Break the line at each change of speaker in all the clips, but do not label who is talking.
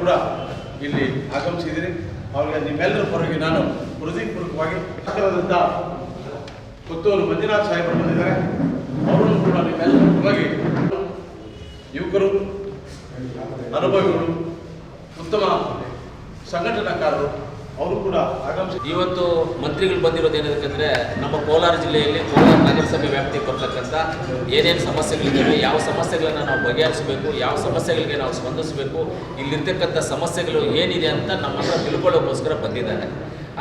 ಕೂಡ ಇಲ್ಲಿ ಆಗಮಿಸಿದ್ದೀರಿ. ಅವರಿಗೆ ನಿಮ್ಮೆಲ್ಲರ ಪರವಾಗಿ ನಾನು ಹೃದಯಪೂರ್ವಕವಾಗಿ ಪುತ್ತೂರು ಮಂಜುನಾಥ್ ಸಾಹೇಬರು ಬಂದಿದ್ದಾರೆ. ಅವರನ್ನು ಕೂಡ ನಿಮ್ಮೆಲ್ಲರ ಪರವಾಗಿ ಯುವಕರು, ಅನುಭವಿಗಳು, ಉತ್ತಮ ಸಂಘಟನಾಕಾರರು ಅವರು ಕೂಡ ಆಗಮಿಸಿ
ಇವತ್ತು ಮಂತ್ರಿಗಳು ಬಂದಿರೋದು ಏನಂತಂದರೆ ನಮ್ಮ ಕೋಲಾರ ಜಿಲ್ಲೆಯಲ್ಲಿ ಕೋಲಾರ ನಗರಸಭೆ ವ್ಯಾಪ್ತಿಗೆ ಬರ್ತಕ್ಕಂಥ ಏನೇನು ಸಮಸ್ಯೆಗಳಿದ್ದಾವೆ, ಯಾವ ಸಮಸ್ಯೆಗಳನ್ನು ನಾವು ಬಗೆಹರಿಸಬೇಕು, ಯಾವ ಸಮಸ್ಯೆಗಳಿಗೆ ನಾವು ಸ್ಪಂದಿಸಬೇಕು, ಇಲ್ಲಿರ್ತಕ್ಕಂಥ ಸಮಸ್ಯೆಗಳು ಏನಿದೆ ಅಂತ ನಮ್ಮ ಹತ್ರ ತಿಳ್ಕೊಳ್ಳೋಕ್ಕೋಸ್ಕರ ಬಂದಿದ್ದಾರೆ.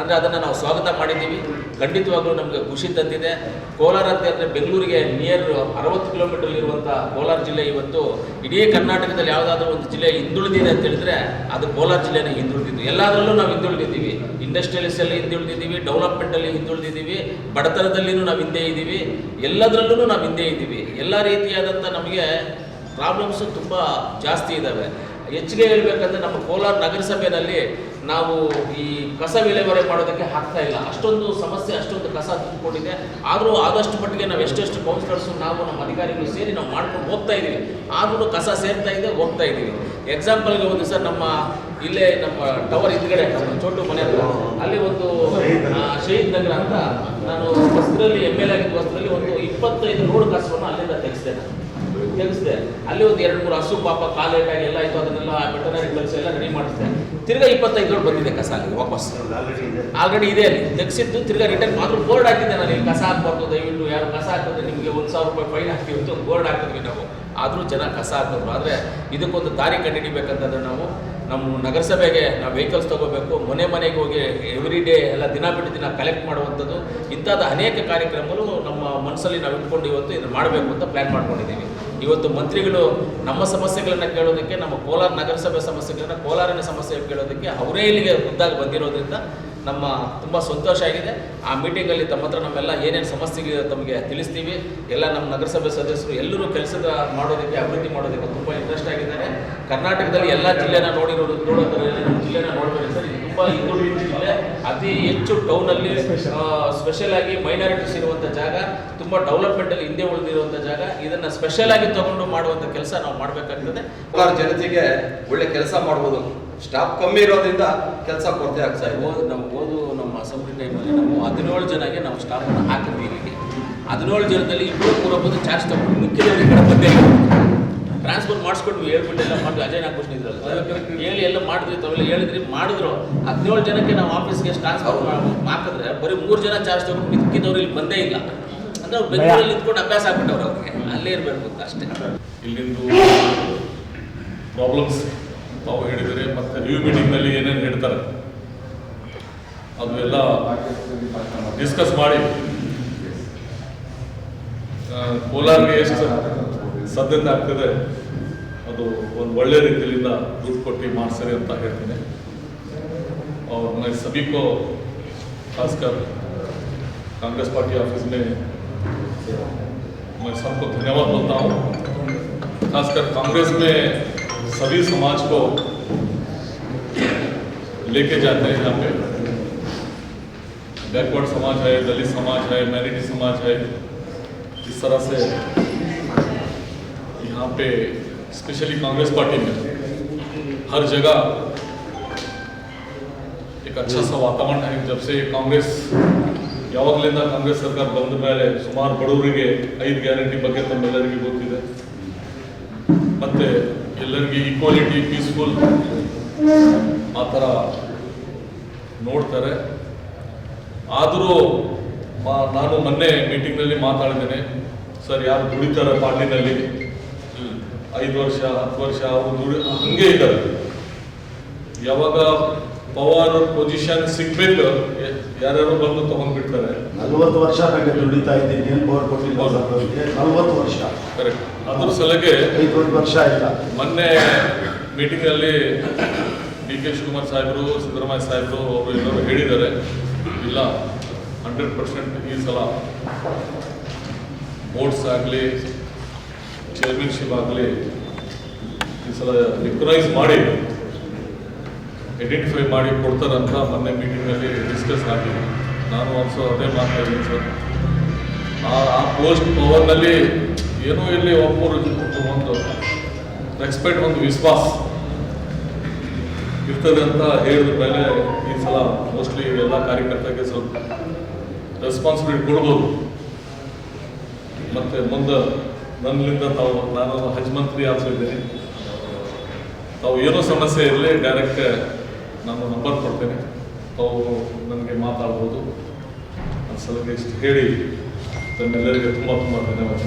ಅಂದರೆ ಅದನ್ನು ನಾವು ಸ್ವಾಗತ ಮಾಡಿದ್ದೀವಿ. ಖಂಡಿತವಾಗ್ಲೂ ನಮಗೆ ಖುಷಿ ತಂದಿದೆ. ಕೋಲಾರ ಅಂತ ಅಂದರೆ ಬೆಂಗಳೂರಿಗೆ ನಿಯರ್ 60 ಕಿಲೋಮೀಟರ್ ಇರುವಂಥ ಕೋಲಾರ ಜಿಲ್ಲೆ ಇವತ್ತು ಇಡೀ ಕರ್ನಾಟಕದಲ್ಲಿ ಯಾವುದಾದ್ರೂ ಒಂದು ಜಿಲ್ಲೆ ಹಿಂದುಳಿದಿದೆ ಅಂತ ಹೇಳಿದ್ರೆ ಅದು ಕೋಲಾರ ಜಿಲ್ಲೆನೇ ಹಿಂದುಳಿದಿದ್ದು. ಎಲ್ಲದರಲ್ಲೂ ನಾವು ಹಿಂದುಳಿದಿದ್ದೀವಿ. ಇಂಡಸ್ಟ್ರಿಯಲಿಸ್ಟಲ್ಲಿ ಹಿಂದುಳಿದಿದ್ದೀವಿ, ಡೆವಲಪ್ಮೆಂಟಲ್ಲಿ ಹಿಂದುಳಿದಿದ್ದೀವಿ, ಬಡತನದಲ್ಲಿಯೂ ನಾವು ಹಿಂದೆ ಇದ್ದೀವಿ, ಎಲ್ಲದರಲ್ಲೂ ನಾವು ಹಿಂದೆ ಇದ್ದೀವಿ. ಎಲ್ಲ ರೀತಿಯಾದಂಥ ನಮಗೆ ಪ್ರಾಬ್ಲಮ್ಸು ತುಂಬ ಜಾಸ್ತಿ ಇದ್ದಾವೆ. ಹೆಚ್ಚಿಗೆ ಹೇಳಬೇಕಂದ್ರೆ ನಮ್ಮ ಕೋಲಾರ ನಗರಸಭೆಯಲ್ಲಿ ನಾವು ಈ ಕಸ ವಿಲೇವಾರಿ ಮಾಡೋದಕ್ಕೆ ಆಗ್ತಾ ಇಲ್ಲ. ಅಷ್ಟೊಂದು ಸಮಸ್ಯೆ, ಅಷ್ಟೊಂದು ಕಸ ತುಂಬಿಕೊಂಡಿದೆ. ಆದರೂ ಆದಷ್ಟು ಮಟ್ಟಿಗೆ ನಾವು ಎಷ್ಟೆಷ್ಟು ಕೌನ್ಸಿಲರ್ಸು ನಾವು ನಮ್ಮ ಅಧಿಕಾರಿಗಳು ಸೇರಿ ನಾವು ಮಾಡ್ಕೊಂಡು ಹೋಗ್ತಾ ಇದ್ದೀವಿ. ಆದರೂ ಕಸ ಸೇರ್ತಾ ಇದೆ, ಹೋಗ್ತಾ ಇದ್ದೀವಿ. ಎಕ್ಸಾಂಪಲ್ಗೆ ಒಂದು ಸರ್ ನಮ್ಮ ಇಲ್ಲೇ ನಮ್ಮ ಟವರ್ ಹಿಂದ್ಗಡೆ ಚೋಟು ಮನೆ ಹತ್ರ ಅಲ್ಲಿ ಒಂದು ಶಹೀದ್ ನಗರ ಅಂತ ನಾನು ವಸ್ತ್ರದಲ್ಲಿ ML ಆಗಿದ್ದ ವಸ್ತ್ರದಲ್ಲಿ ಒಂದು 25 ರೋಡ್ ಕಸವನ್ನು ಅಲ್ಲಿಂದ ತೆಗೆಸಿದೆ. ಅಲ್ಲಿ ಒಂದು 2-3 ಹಸು ಪಾಪ ಕಾಲೇಟಾಗಿ ಎಲ್ಲ ಆಯಿತು. ಅದನ್ನೆಲ್ಲ ವೆಟನರಿ ಕೆಲಸ ಎಲ್ಲ ರೆಡಿ ಮಾಡಿಸಿದೆ. ತಿರ್ಗಾ 25 ರೋಡ್ ಬಂದಿದೆ ಕಸ ಅಲ್ಲಿ ವಾಪಸ್. ಆಲ್ರೆಡಿ ಇದೆ ಅಲ್ಲಿ ತೆಗೆಸಿದ್ದು. ತಿರ್ಗಾ ರಿಟರ್ನ್ ಮಾತ್ರ ಬೋರ್ಡ್ ಹಾಕಿದ್ದೆ ನಾನು, ಇಲ್ಲಿ ಕಸ ಹಾಕ್ಬಾರ್ದು, ದಯವಿಟ್ಟು ಯಾರು ಕಸ ಹಾಕಿದ್ರೆ ನಿಮಗೆ 1,000 ರೂಪಾಯಿ ಫೈನ್ ಹಾಕ್ತೀವಿ ಅಂತ ಒಂದು ಬೋರ್ಡ್ ಹಾಕಿದ್ವಿ ನಾವು. ಆದರೂ ಜನ ಕಸ ಹಾಕಿದ್ರು. ಆದರೆ ಇದಕ್ಕೊಂದು ದಾರಿ ಕಂಡುಹಿಡಿಬೇಕಂತಂದ್ರೆ ನಾವು ನಮ್ಮ ನಗರಸಭೆಗೆ ನಾವು ವೆಹಿಕಲ್ಸ್ ತೊಗೋಬೇಕು. ಮನೆಗೆ ಹೋಗಿ ಎವ್ರಿ ಡೇ ಎಲ್ಲ ದಿನ ಬಿಟ್ಟು ದಿನ ಕಲೆಕ್ಟ್ ಮಾಡುವಂಥದ್ದು, ಇಂಥದ್ದು ಅನೇಕ ಕಾರ್ಯಕ್ರಮಗಳು ನಮ್ಮ ಮನಸ್ಸಲ್ಲಿ ನಾವು ಇಟ್ಕೊಂಡು ಇವತ್ತು ಇದನ್ನು ಮಾಡಬೇಕು ಅಂತ ಪ್ಲ್ಯಾನ್ ಮಾಡ್ಕೊಂಡಿದ್ದೀವಿ. ಇವತ್ತು ಮಂತ್ರಿಗಳು ನಮ್ಮ ಸಮಸ್ಯೆಗಳನ್ನು ಕೇಳೋದಕ್ಕೆ, ನಮ್ಮ ಕೋಲಾರ ನಗರಸಭೆ ಸಮಸ್ಯೆಗಳನ್ನು, ಕೋಲಾರಿನ ಸಮಸ್ಯೆ ಕೇಳೋದಕ್ಕೆ ಅವರೇ ಇಲ್ಲಿಗೆ ಖುದ್ದಾಗಿ ಬಂದಿರೋದ್ರಿಂದ ನಮ್ಮ ತುಂಬ ಸಂತೋಷ ಆಗಿದೆ. ಆ ಮೀಟಿಂಗಲ್ಲಿ ತಮ್ಮ ಹತ್ರ ನಮ್ಮೆಲ್ಲ ಏನೇನು ಸಮಸ್ಯೆಗಳಿದೆ ತಮಗೆ ತಿಳಿಸ್ತೀವಿ. ಎಲ್ಲ ನಮ್ಮ ನಗರಸಭೆ ಸದಸ್ಯರು ಎಲ್ಲರೂ ಕೆಲಸದ ಮಾಡೋದಕ್ಕೆ, ಅಭಿವೃದ್ಧಿ ಮಾಡೋದಕ್ಕೆ ತುಂಬ ಇಂಟ್ರೆಸ್ಟ್ ಆಗಿದ್ದಾರೆ. ಕರ್ನಾಟಕದಲ್ಲಿ ಎಲ್ಲ ಜಿಲ್ಲೆನ ನೋಡೋದ್ರಲ್ಲಿ ನಮ್ಮ ಜಿಲ್ಲೆನ ನೋಡಬೇಕು ಸರ್. ಇದು ತುಂಬ ಹಿಂದುಳಿದ ಜಿಲ್ಲೆ, ಅತಿ ಹೆಚ್ಚು ಟೌನಲ್ಲಿ ಸ್ಪೆಷಲ್ ಆಗಿ ಮೈನಾರಿಟೀಸ್ ಇರುವಂಥ ಜಾಗ, ತುಂಬ ಡೆವಲಪ್ಮೆಂಟಲ್ಲಿ ಹಿಂದೆ ಉಳಿದಿರುವಂಥ ಜಾಗ. ಇದನ್ನು ಸ್ಪೆಷಲ್ ಆಗಿ ತಗೊಂಡು ಮಾಡುವಂಥ ಕೆಲಸ ನಾವು ಮಾಡಬೇಕಾಗ್ತದೆ.
ಕೋಲಾರ ಜನತೆಗೆ ಒಳ್ಳೆ ಕೆಲಸ ಮಾಡ್ಬೋದು. ಸ್ಟಾಫ್ ಕಮ್ಮಿ ಇರೋದ್ರಿಂದ ಕೆಲಸ ಕೊರತೆ ಆಗ್ತಾ ಇದೆ.
ನಮ್ಮ ಅಸೆಂಬ್ಲಿ ಟೈಮಲ್ಲಿ ನಾವು 17 ಜನಕ್ಕೆ ನಾವು ಸ್ಟಾಫನ್ನು ಹಾಕಿದ್ವಿ ಇಲ್ಲಿಗೆ. 17 ಜನದಲ್ಲಿ 2-3 ಬಂದು ಚಾರ್ಜ್ ತಗೊಂಡು ಮುಖ್ಯದವ್ರ ಈ ಕಡೆ ಬಂದೇ ಟ್ರಾನ್ಸ್ಫರ್ ಮಾಡಿಸ್ಕೊಟ್ವಿ. ಹೇಳ್ಬಿಟ್ಟು ಎಲ್ಲ ಮಾಡಿ ಅಜಯ್ ನಾಗಭೂಷಣ ಇದ್ರಲ್ಲ ಹೇಳಿ ಎಲ್ಲ ಮಾಡಿದ್ವಿ. ತಾವೆಲ್ಲ ಹೇಳಿದ್ರಿ, ಮಾಡಿದ್ರು. 17 ಜನಕ್ಕೆ ನಾವು ಆಫೀಸ್ಗೆ ಟ್ರಾನ್ಸ್ಫರ್ ಹಾಕಿದ್ರೆ ಬರೀ 3 ಜನ ಚಾರ್ಜ್ ತಗೊಂಡು ಮಿಕ್ಕಿದವ್ರು ಇಲ್ಲಿ ಬಂದೇ ಇಲ್ಲ. ಅಂದರೆ ಅವ್ರು ಬೆಂಗಳೂರಲ್ಲಿ ನಿಂತ್ಕೊಂಡು ಅಭ್ಯಾಸ ಆಗ್ಬಿಟ್ಟವ್ರು, ಅವ್ರಿಗೆ ಅಲ್ಲೇ ಇರಬೇಕು ಅಂತ ಅಷ್ಟೇ.
ಇಲ್ಲಿಂದು ಪ್ರಾಬ್ಲಮ್ಸ್ ತಾವು ಹೇಳಿದರೆ ಮತ್ತು ರಿವ್ಯೂ ಮೀಟಿಂಗ್ನಲ್ಲಿ ಏನೇನು ಹೇಳ್ತಾರೆ ಅದು ಎಲ್ಲ ಡಿಸ್ಕಸ್ ಮಾಡಿ ಕೋಲಾರ್ಗೆ ಎಷ್ಟು ಸದ್ಯತೆ ಆಗ್ತದೆ ಅದು ಒಂದು ಒಳ್ಳೆ ರೀತಿಯಿಂದ ದುಡ್ಡು ಕೊಟ್ಟು ಮಾಡಿಸ್ರಿ ಅಂತ ಹೇಳ್ತೀನಿ. और मैं सभी को खासकर कांग्रेस पार्टी ऑफिस में मैं सबको धन्यवाद बोलता हूँ. खासकर कांग्रेस में सभी समाज को लेके जाते हैं. यहाँ पे बैकवर्ड समाज है, दलित समाज है, माइनॉरिटी समाज है. इस तरह से यहाँ पे स्पेशली कांग्रेस पार्टी में हर जगह एक अच्छा सा वातावरण है. जब से कांग्रेस ಯಾವಾಗಲಿಂದ ಕಾಂಗ್ರೆಸ್ ಸರ್ಕಾರ ಬಂದ ಮೇಲೆ ಸುಮಾರು ಬಡವರಿಗೆ 5 ಗ್ಯಾರಂಟಿ ಬಗ್ಗೆ ತಮ್ಮೆಲ್ಲರಿಗೂ ಗೊತ್ತಿದೆ. ಮತ್ತು ಎಲ್ಲರಿಗೂ ಈಕ್ವಾಲಿಟಿ, ಪೀಸ್ಫುಲ್ ಆ ಥರ ನೋಡ್ತಾರೆ. ಆದರೂ ನಾನು ಮೊನ್ನೆ ಮೀಟಿಂಗ್ನಲ್ಲಿ ಮಾತಾಡಿದ್ದೇನೆ ಸರ್, ಯಾರು ದುಡಿತಾರೆ ಪಾರ್ಟಿನಲ್ಲಿ 5 ವರ್ಷ 10 ವರ್ಷ ಅವರು ಹಂಗೆ ಇದ್ದಾರೆ. ಯಾವಾಗ ಪವರ್ ಪೊಸಿಷನ್ ಸಿಗ್ಬೇಕು ಯಾರ್ಯಾರು ಬಂದು ತಗೊಂಡ್ಬಿಡ್ತಾರೆ.
40 ವರ್ಷ ದುಡಿತಾ ಇದ್ದೀನಿ, ಏನು ಪವರ್ ಕೊಟ್ಟಿಲ್ಲ 40 ವರ್ಷ.
ಕರೆಕ್ಟ್. ಅದ್ರ ಸಲಗೆ
5 ವರ್ಷ ಇಲ್ಲ.
ಮೊನ್ನೆ ಮೀಟಿಂಗಲ್ಲಿ DK ಶಿವಕುಮಾರ್ ಸಾಹೇಬರು, ಸಿದ್ದರಾಮಯ್ಯ ಸಾಹೇಬರು ಅವರು ಎಲ್ಲರೂ ಹೇಳಿದ್ದಾರೆ, ಇಲ್ಲ 100% ಈ ಸಲ ಬೋರ್ಡ್ಸ್ ಆಗಲಿ ಚೇರ್ಮನ್ಶಿಪ್ ಆಗಲಿ ಈ ಸಲ ರಿಕಗ್ನೈಸ್ ಮಾಡಿ ಐಡೆಂಟಿಫೈ ಮಾಡಿ ಕೊಡ್ತಾರಂತ ಮೊನ್ನೆ ಮೀಟಿಂಗಲ್ಲಿ ಡಿಸ್ಕಸ್ ಆಗಿದೆ. ನಾನು ಆಲ್ಸೋ ಅದೇ ಮಾತಾಡಿದ್ದೀನಿ ಸರ್. ಆ ಪೋಸ್ಟ್ ಪವರ್ನಲ್ಲಿ ಏನೋ ಇಲ್ಲಿ ಒಬ್ಬರು ಒಂದು ರೆಸ್ಪೆಕ್ಟ್, ಒಂದು ವಿಶ್ವಾಸ ಇರ್ತದೆ ಅಂತ ಹೇಳಿದ ಮೇಲೆ ಈ ಸಲ ಮೋಸ್ಟ್ಲಿ ಎಲ್ಲ ಕಾರ್ಯಕರ್ತರಿಗೆ ಸ್ವಲ್ಪ ರೆಸ್ಪಾನ್ಸಿಬಿಲಿಟಿ ಕೊಡ್ಬೋದು. ಮತ್ತು ಮುಂದೆ ನನ್ನಿಂದ ನಾನು ಹಜ್ ಮಂತ್ರಿ ಆಗ್ತಿದ್ದೀನಿ, ತಾವು ಏನೋ ಸಮಸ್ಯೆ ಇರಲಿ ಡೈರೆಕ್ಟ್ ನಾನು ನಂಬರ್ ಕೊಡ್ತೇನೆ, ತಾವು ನನಗೆ ಮಾತಾಡ್ಬೋದು. ಸಲಹೆ ಇಷ್ಟು ಹೇಳಿ ತಮ್ಮೆಲ್ಲರಿಗೆ ತುಂಬ ಧನ್ಯವಾದ.